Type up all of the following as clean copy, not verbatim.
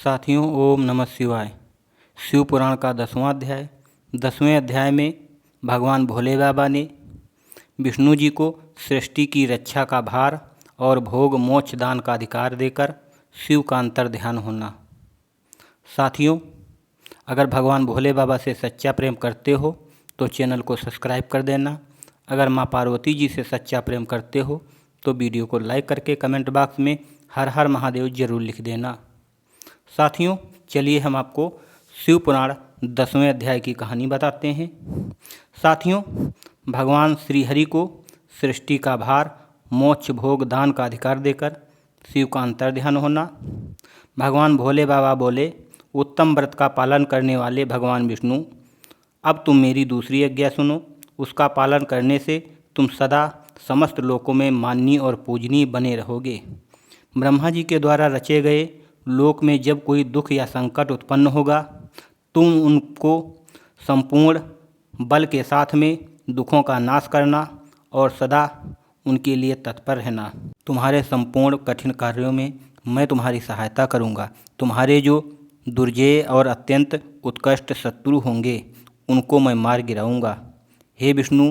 साथियों, ओम नमः शिवाय। शिव पुराण का 10वां अध्याय। 10वें अध्याय में भगवान भोले बाबा ने विष्णु जी को सृष्टि की रक्षा का भार और भोग मोक्ष दान का अधिकार देकर शिव का अंतर ध्यान होना। साथियों, अगर भगवान भोले बाबा से सच्चा प्रेम करते हो तो चैनल को सब्सक्राइब कर देना। अगर माँ पार्वती जी से सच्चा प्रेम करते हो तो वीडियो को लाइक करके कमेंट बॉक्स में हर हर महादेव जरूर लिख देना। साथियों, चलिए हम आपको शिव पुराण 10वें अध्याय की कहानी बताते हैं। साथियों, भगवान श्री हरि को सृष्टि का भार, मोक्ष, भोग, दान का अधिकार देकर शिव का अंतर ध्यान होना। भगवान भोले बाबा बोले, उत्तम व्रत का पालन करने वाले भगवान विष्णु, अब तुम मेरी दूसरी आज्ञा सुनो। उसका पालन करने से तुम सदा समस्त लोकों में माननीय और पूजनीय बने रहोगे। ब्रह्मा जी के द्वारा रचे गए लोक में जब कोई दुख या संकट उत्पन्न होगा, तुम उनको संपूर्ण बल के साथ में दुखों का नाश करना और सदा उनके लिए तत्पर रहना। तुम्हारे संपूर्ण कठिन कार्यों में मैं तुम्हारी सहायता करूंगा। तुम्हारे जो दुर्जय और अत्यंत उत्कृष्ट शत्रु होंगे उनको मैं मार गिराऊंगा। हे विष्णु,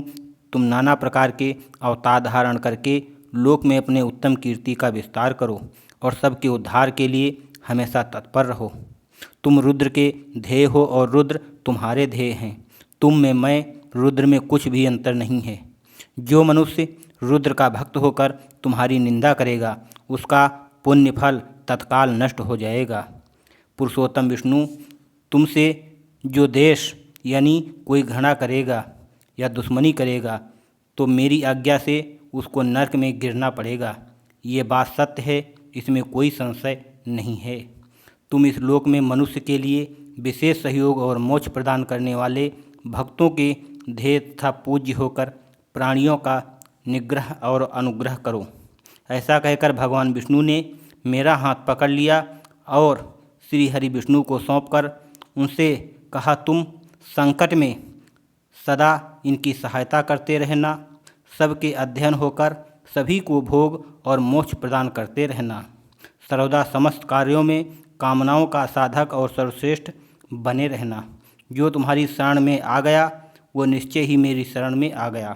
तुम नाना प्रकार के अवतार धारण करके लोक में अपने उत्तम कीर्ति का विस्तार करो और सबके उद्धार के लिए हमेशा तत्पर रहो। तुम रुद्र के ध्येय हो और रुद्र तुम्हारे ध्येय हैं। तुम में, मैं, रुद्र में कुछ भी अंतर नहीं है। जो मनुष्य रुद्र का भक्त होकर तुम्हारी निंदा करेगा उसका पुण्य फल तत्काल नष्ट हो जाएगा। पुरुषोत्तम विष्णु, तुमसे जो देश यानी कोई घृणा करेगा या दुश्मनी करेगा तो मेरी आज्ञा से उसको नरक में गिरना पड़ेगा। ये बात सत्य है, इसमें कोई संशय नहीं है। तुम इस लोक में मनुष्य के लिए विशेष सहयोग और मोक्ष प्रदान करने वाले भक्तों के ध्येय तथा पूज्य होकर प्राणियों का निग्रह और अनुग्रह करो। ऐसा कहकर भगवान विष्णु ने मेरा हाथ पकड़ लिया और श्री हरि विष्णु को सौंपकर उनसे कहा, तुम संकट में सदा इनकी सहायता करते रहना। सबके अध्ययन होकर सभी को भोग और मोक्ष प्रदान करते रहना। सर्वदा समस्त कार्यों में कामनाओं का साधक और सर्वश्रेष्ठ बने रहना। जो तुम्हारी शरण में आ गया वो निश्चय ही मेरी शरण में आ गया।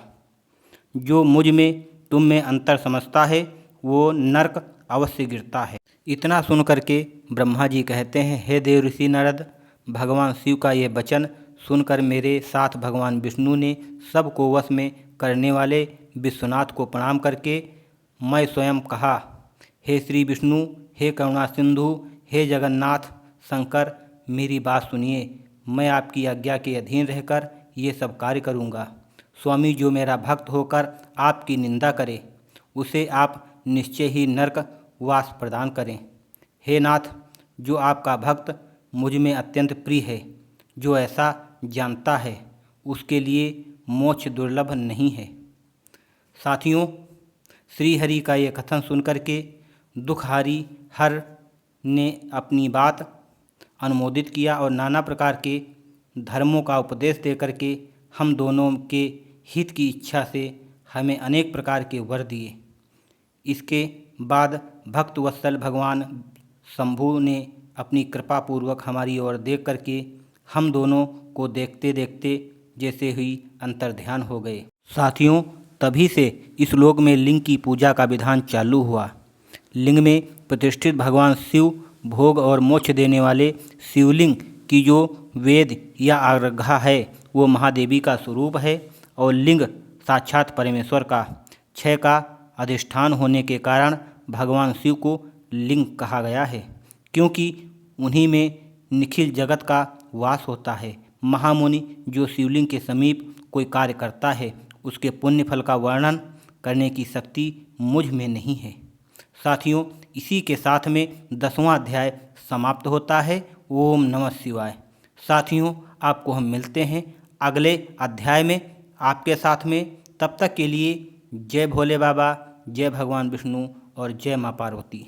जो मुझ में तुम में अंतर समझता है वो नरक अवश्य गिरता है। इतना सुन करके ब्रह्मा जी कहते हैं, हे देव ऋषि नारद, भगवान शिव का ये वचन सुनकर मेरे साथ भगवान विष्णु ने सबको वश में करने वाले विश्वनाथ को प्रणाम करके मैं स्वयं कहा, हे श्री विष्णु, हे करुणा सिंधु, हे जगन्नाथ शंकर, मेरी बात सुनिए। मैं आपकी आज्ञा के अधीन रहकर ये सब कार्य करूँगा। स्वामी, जो मेरा भक्त होकर आपकी निंदा करे उसे आप निश्चय ही नरक वास प्रदान करें। हे नाथ, जो आपका भक्त मुझ में अत्यंत प्रिय है, जो ऐसा जानता है उसके लिए मोक्ष दुर्लभ नहीं है। साथियों, श्री हरि का ये कथन सुनकर के दुखहारी हर ने अपनी बात अनुमोदित किया और नाना प्रकार के धर्मों का उपदेश दे करके हम दोनों के हित की इच्छा से हमें अनेक प्रकार के वर दिए। इसके बाद भक्त वत्सल भगवान शंभु ने अपनी कृपा पूर्वक हमारी ओर देख करके हम दोनों को देखते देखते जैसे हुई अंतर ध्यान हो गए। साथियों, तभी से इस लोक में लिंग की पूजा का विधान चालू हुआ। लिंग में प्रतिष्ठित भगवान शिव भोग और मोक्ष देने वाले शिवलिंग की जो वेद या अर्घा है वो महादेवी का स्वरूप है और लिंग साक्षात परमेश्वर का क्षय का अधिष्ठान होने के कारण भगवान शिव को लिंग कहा गया है, क्योंकि उन्हीं में निखिल जगत का वास होता है। महामुनि, जो शिवलिंग के समीप कोई कार्य करता है उसके पुण्य फल का वर्णन करने की शक्ति मुझ में नहीं है। साथियों, इसी के साथ में 10वां अध्याय समाप्त होता है। ओम नमः शिवाय। साथियों, आपको हम मिलते हैं अगले अध्याय में आपके साथ में। तब तक के लिए जय भोले बाबा, जय भगवान विष्णु और जय माँ पार्वती।